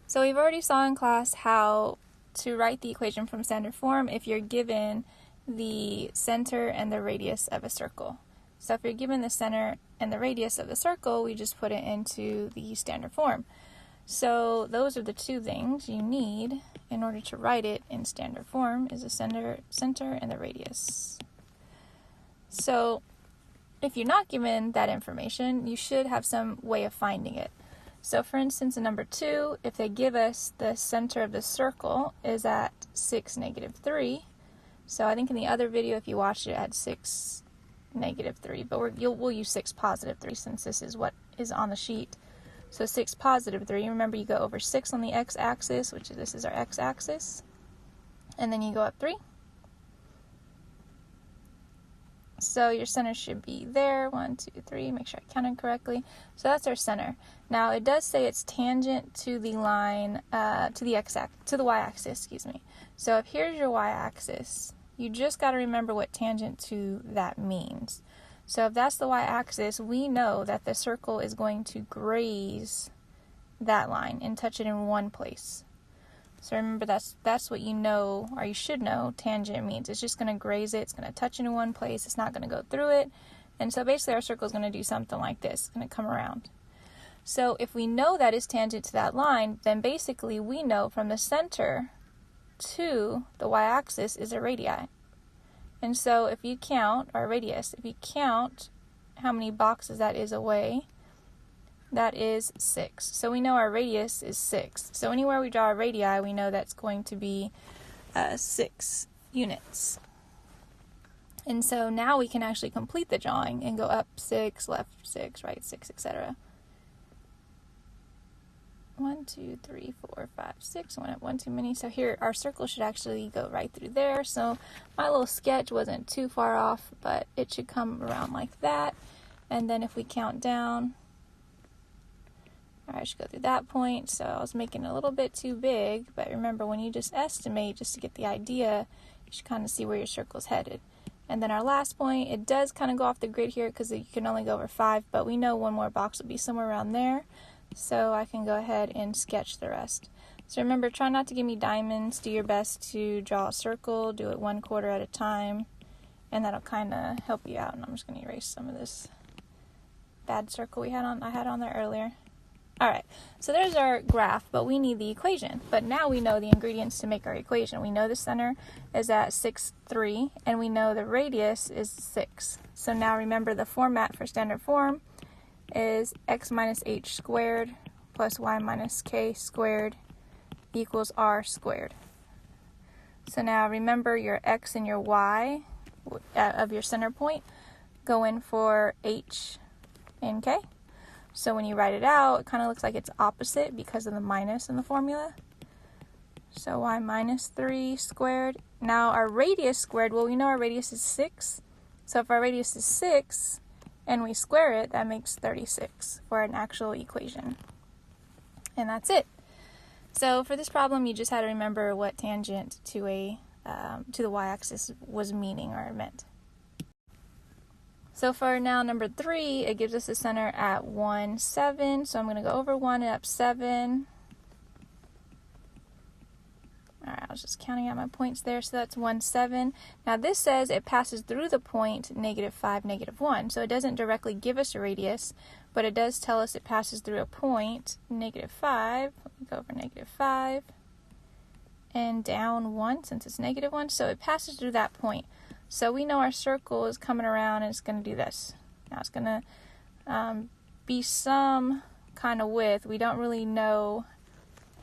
So we've already saw in class how to write the equation from standard form if you're given the center and the radius of a circle. So if you're given the center and the radius of the circle, we just put it into the standard form. So those are the two things you need in order to write it in standard form, is the center and the radius. So if you're not given that information, you should have some way of finding it. So for instance, in number 2, if they give us the center of the circle is at 6, -3. So I think in the other video, if you watched it, it had 6, -3. But we'll use 6, +3 since this is what is on the sheet. So 6, +3. Remember, you go over 6 on the x-axis, which this is our x-axis. And then you go up 3. So your center should be there. 1, 2, 3. Make sure I counted correctly. So that's our center. Now it does say it's tangent to the line, to the y-axis. Excuse me. So if here's your y-axis, you just got to remember what tangent to that means. So if that's the y-axis, we know that the circle is going to graze that line and touch it in one place. So remember, that's what you know, or you should know, tangent means. It's just going to graze it. It's going to touch it in one place. It's not going to go through it. And so basically our circle is going to do something like this. It's going to come around. So if we know that is tangent to that line, then basically we know from the center to the y-axis is a radii. And so if you count, or radius, if you count how many boxes that is away, that is 6. So we know our radius is 6. So anywhere we draw a radii, we know that's going to be 6 units. And so now we can actually complete the drawing and go up 6, left 6, right 6, etc. 1, 2, 3, 4, 5, 6. Went up one too many. So here our circle should actually go right through there. So my little sketch wasn't too far off, but it should come around like that. And then if we count down, I should go through that point. So I was making it a little bit too big, but remember, when you just estimate, just to get the idea, you should kind of see where your circle's headed. And then our last point, it does kind of go off the grid here because you can only go over 5, but we know one more box will be somewhere around there. So I can go ahead and sketch the rest. So remember, try not to give me diamonds. Do your best to draw a circle. Do it 1/4 at a time, and that'll kind of help you out. And I'm just going to erase some of this bad circle I had on there earlier. Alright, so there's our graph, but we need the equation. But now we know the ingredients to make our equation. We know the center is at 6, 3, and we know the radius is 6. So now remember, the format for standard form is x minus h squared plus y minus k squared equals r squared. So now remember, your x and your y of your center point go in for h and k. So when you write it out, it kind of looks like it's opposite because of the minus in the formula. So y minus 3 squared. Now our radius squared, well, we know our radius is 6. So if our radius is 6 and we square it, that makes 36 for an actual equation. And that's it. So for this problem, you just had to remember what tangent to the y-axis was meaning, or meant. So for now, number 3, it gives us the center at 1, 7. So I'm going to go over 1 and up 7. Alright, I was just counting out my points there. So that's 1, 7. Now this says it passes through the point -5, -1. So it doesn't directly give us a radius, but it does tell us it passes through a point -5. Let me go over -5 and down 1 since it's -1. So it passes through that point. So we know our circle is coming around and it's going to do this. Now it's going to be some kind of width. We don't really know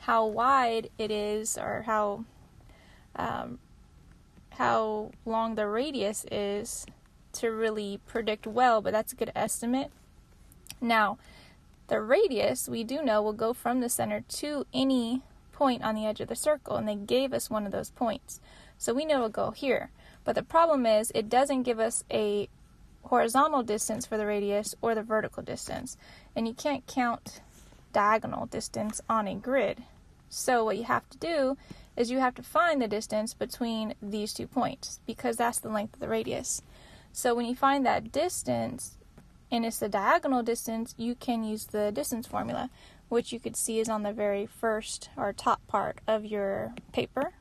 how wide it is, or how long the radius is to really predict well, but that's a good estimate. Now, the radius, we do know, will go from the center to any point on the edge of the circle, and they gave us one of those points. So we know it'll go here. But the problem is, it doesn't give us a horizontal distance for the radius or the vertical distance. And you can't count diagonal distance on a grid. So what you have to do is you have to find the distance between these 2 points, because that's the length of the radius. So when you find that distance, and it's the diagonal distance, you can use the distance formula, which you could see is on the very first or top part of your paper.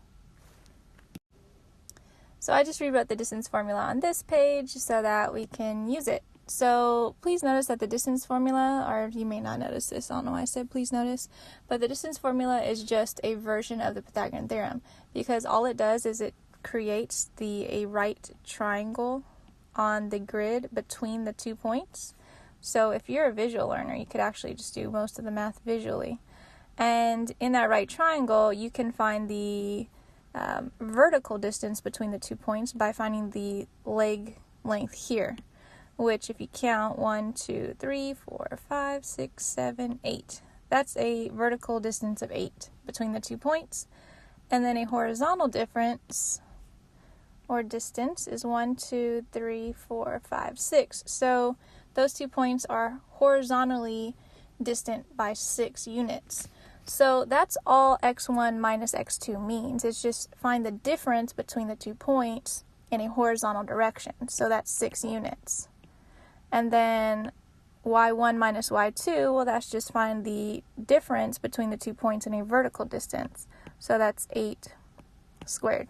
So I just rewrote the distance formula on this page so that we can use it. So please notice that the distance formula, or you may not notice this, I don't know why I said please notice, but the distance formula is just a version of the Pythagorean theorem, because all it does is it creates a right triangle on the grid between the 2 points. So if you're a visual learner, you could actually just do most of the math visually. And in that right triangle, you can find the vertical distance between the 2 points by finding the leg length here, which if you count 1, 2, 3, 4, 5, 6, 7, 8, that's a vertical distance of 8 between the 2 points. And then a horizontal difference or distance is 1, 2, 3, 4, 5, 6. So those 2 points are horizontally distant by 6 units. So that's all x1 minus x2 means. It's just find the difference between the 2 points in a horizontal direction. So that's 6 units. And then y1 minus y2, well, that's just find the difference between the 2 points in a vertical distance. So that's 8 squared.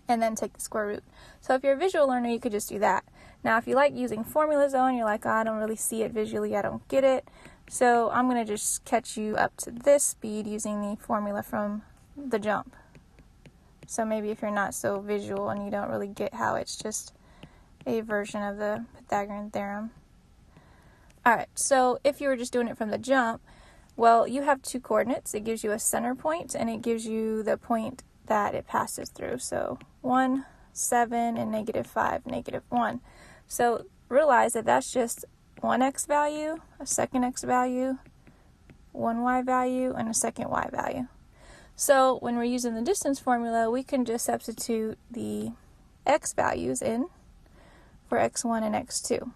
And then take the square root. So if you're a visual learner, you could just do that. Now, if you like using formulas though, and you're like, oh, I don't really see it visually, I don't get it. So I'm going to just catch you up to this speed using the formula from the jump. So maybe if you're not so visual and you don't really get how it's just a version of the Pythagorean theorem. Alright, so if you were just doing it from the jump, well, you have 2 coordinates. It gives you a center point and it gives you the point that it passes through. So 1, 7, and -5, -1. So realize that that's just one x value, a second x value, one y value, and a second y value. So when we're using the distance formula, we can just substitute the x values in for x1 and x2.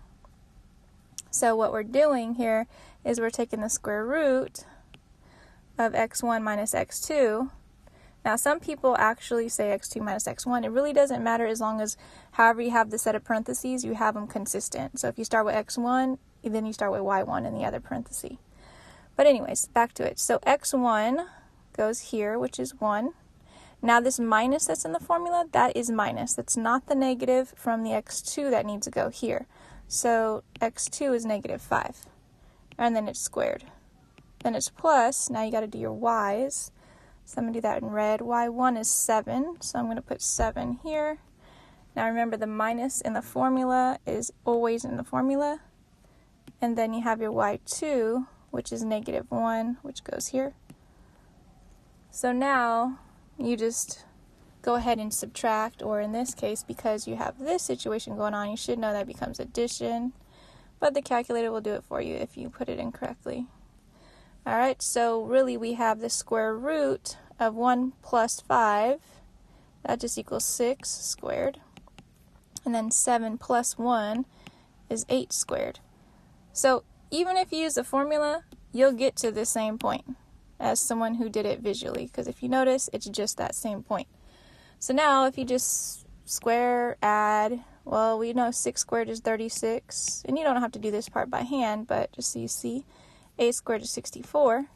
So what we're doing here is we're taking the square root of x1 minus x2. Now, some people actually say x2 minus x1. It really doesn't matter as long as however you have the set of parentheses, you have them consistent. So if you start with x1, then you start with y1 in the other parenthesis. But anyways, back to it. So x1 goes here, which is 1. Now this minus that's in the formula, that is minus. That's not the negative from the x2 that needs to go here. So x2 is -5. And then it's squared. Then it's plus. Now you got to do your y's. So I'm going to do that in red. y1 is 7, so I'm going to put 7 here. Now remember, the minus in the formula is always in the formula. And then you have your y2, which is -1, which goes here. So now you just go ahead and subtract, or in this case, because you have this situation going on, you should know that becomes addition. But the calculator will do it for you if you put it in correctly. Alright, so really we have the square root of 1 plus 5. That just equals 6 squared. And then 7 plus 1 is 8 squared. So even if you use the formula, you'll get to the same point as someone who did it visually. Because if you notice, it's just that same point. So now if you just square, add, well, we know 6 squared is 36. And you don't have to do this part by hand, but just so you see. 8 squared is 64,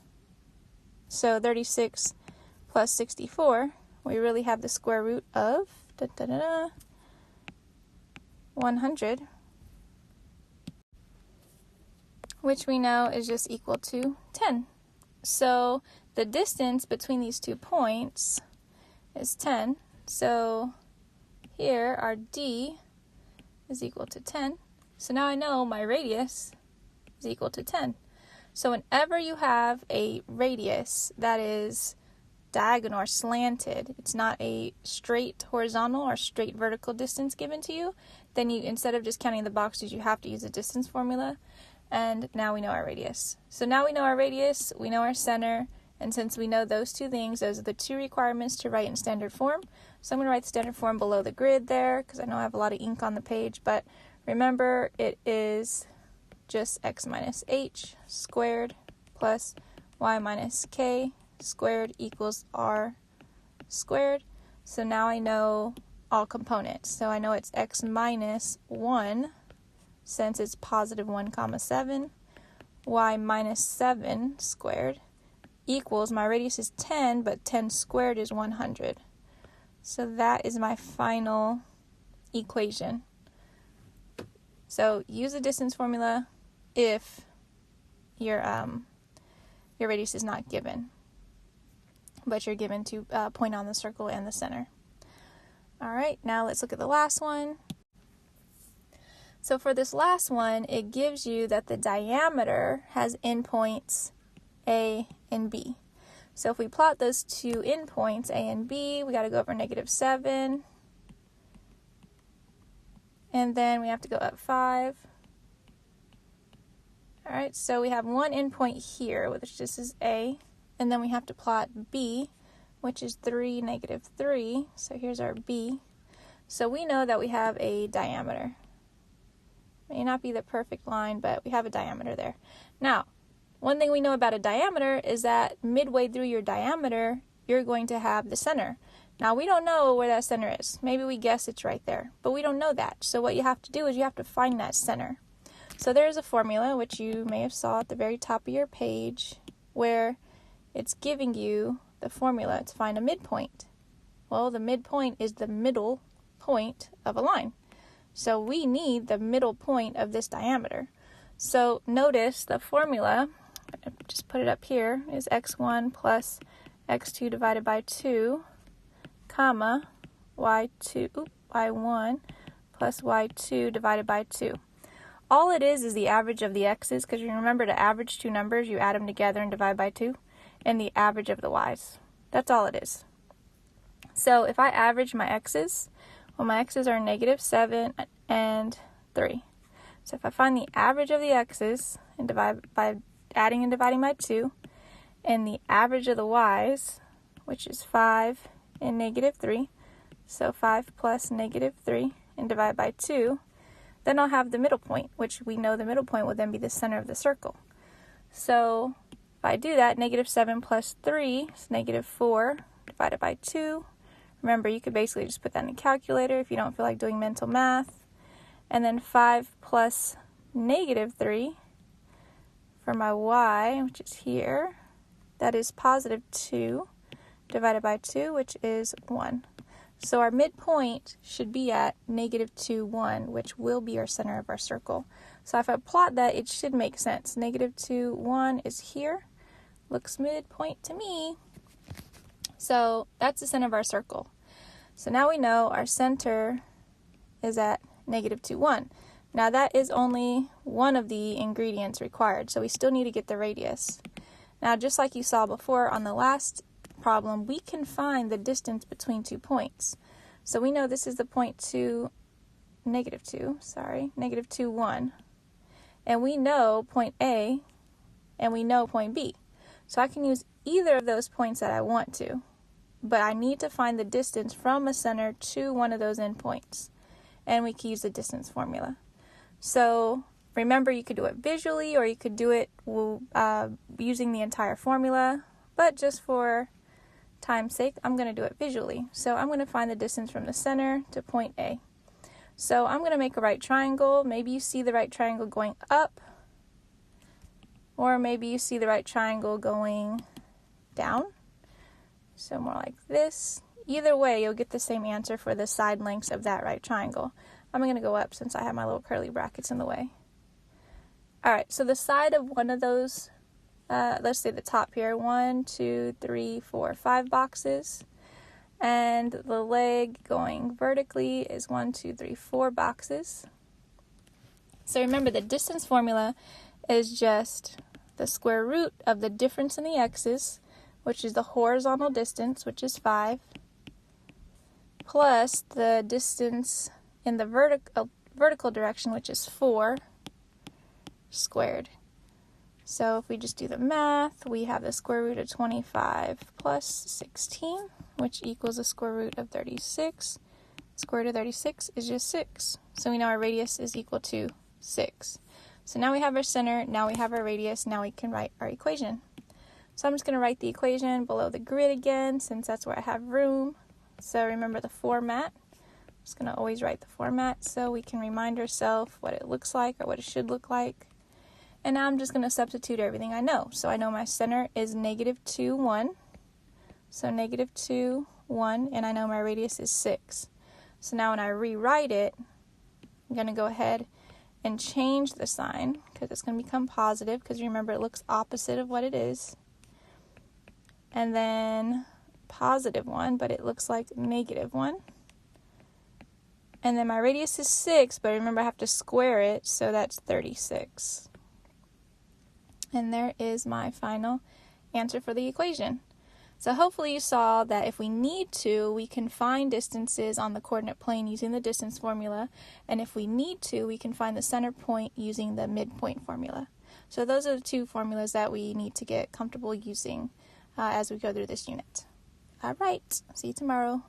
so 36 plus 64, we really have the square root of 100, which we know is just equal to 10. So the distance between these 2 points is 10, so here our D is equal to 10. So now I know my radius is equal to 10. So whenever you have a radius that is diagonal or slanted, it's not a straight horizontal or straight vertical distance given to you, then you, instead of just counting the boxes, you have to use a distance formula. And now we know our radius. So now we know our radius, we know our center, and since we know those 2 things, those are the 2 requirements to write in standard form. So I'm going to write the standard form below the grid there, because I know I have a lot of ink on the page, but remember it is just x minus h squared plus y minus k squared equals r squared. So now I know all components. So I know it's x minus 1, since it's positive 1, 7, y minus 7 squared equals, my radius is 10, but 10 squared is 100. So that is my final equation. So use the distance formula if your radius is not given, but you're given to point on the circle and the center. All right, now let's look at the last one. So for this last one, it gives you that the diameter has endpoints A and B. So if we plot those two endpoints, A and B, we got to go over -7. And then we have to go up 5. All right, so we have one endpoint here, which this is A. And then we have to plot B, which is 3, -3. So here's our B. So we know that we have a diameter. May not be the perfect line, but we have a diameter there. Now, one thing we know about a diameter is that midway through your diameter, you're going to have the center. Now, we don't know where that center is. Maybe we guess it's right there, but we don't know that. So what you have to do is you have to find that center. So there's a formula, which you may have saw at the very top of your page, where it's giving you the formula to find a midpoint. Well, the midpoint is the middle point of a line. So we need the middle point of this diameter. So notice the formula, just put it up here, is x1 plus x2 divided by 2, comma, y1 plus y2 divided by 2. All it is the average of the x's, because you remember to average two numbers, you add them together and divide by 2, and the average of the y's. That's all it is. So if I average my x's, well, my x's are -7 and 3. So if I find the average of the x's and divide by adding and dividing by 2, and the average of the y's, which is 5 and -3, so 5 plus -3 and divide by 2, then I'll have the middle point, which we know the middle point would then be the center of the circle. So if I do that, -7 plus 3 is -4 divided by 2. Remember, you could basically just put that in a calculator if you don't feel like doing mental math. And then 5 plus -3 for my y, which is here, that is +2 divided by 2, which is 1. So our midpoint should be at -2, 1, which will be our center of our circle. So if I plot that, it should make sense. -2, 1 is here. Looks midpoint to me. So that's the center of our circle. So now we know our center is at -2, 1. Now that is only one of the ingredients required, so we still need to get the radius. Now, just like you saw before on the last problem, we can find the distance between 2 points. So we know this is the point -2, 1. And we know point A, and we know point B. So I can use either of those points that I want to, but I need to find the distance from a center to one of those endpoints. And we can use the distance formula. So remember, you could do it visually, or you could do it using the entire formula, but just for time's sake, I'm going to do it visually. So I'm going to find the distance from the center to point A. So I'm going to make a right triangle. Maybe you see the right triangle going up, or maybe you see the right triangle going down. So more like this. Either way, you'll get the same answer for the side lengths of that right triangle. I'm going to go up since I have my little curly brackets in the way. Alright, so the side of one of those, let's say the top here, 1, 2, 3, 4, 5 boxes. And the leg going vertically is 1, 2, 3, 4 boxes. So remember, the distance formula is just the square root of the difference in the x's, which is the horizontal distance, which is 5, plus the distance in the vertical direction, which is 4 squared. So if we just do the math, we have the square root of 25 plus 16, which equals the square root of 36. Square root of 36 is just 6. So we know our radius is equal to 6. So now we have our center, now we have our radius, now we can write our equation. So I'm just going to write the equation below the grid again, since that's where I have room. So remember the format. I'm just going to always write the format so we can remind ourselves what it looks like or what it should look like. And now I'm just going to substitute everything I know. So I know my center is -2, 1. So -2, 1, and I know my radius is 6. So now when I rewrite it, I'm going to go ahead and change the sign because it's going to become positive, because remember it looks opposite of what it is. And then +1, but it looks like -1. And then my radius is 6, but remember I have to square it, so that's 36. And there is my final answer for the equation. So hopefully you saw that if we need to, we can find distances on the coordinate plane using the distance formula. And if we need to, we can find the center point using the midpoint formula. So those are the two formulas that we need to get comfortable using as we go through this unit. All right, see you tomorrow.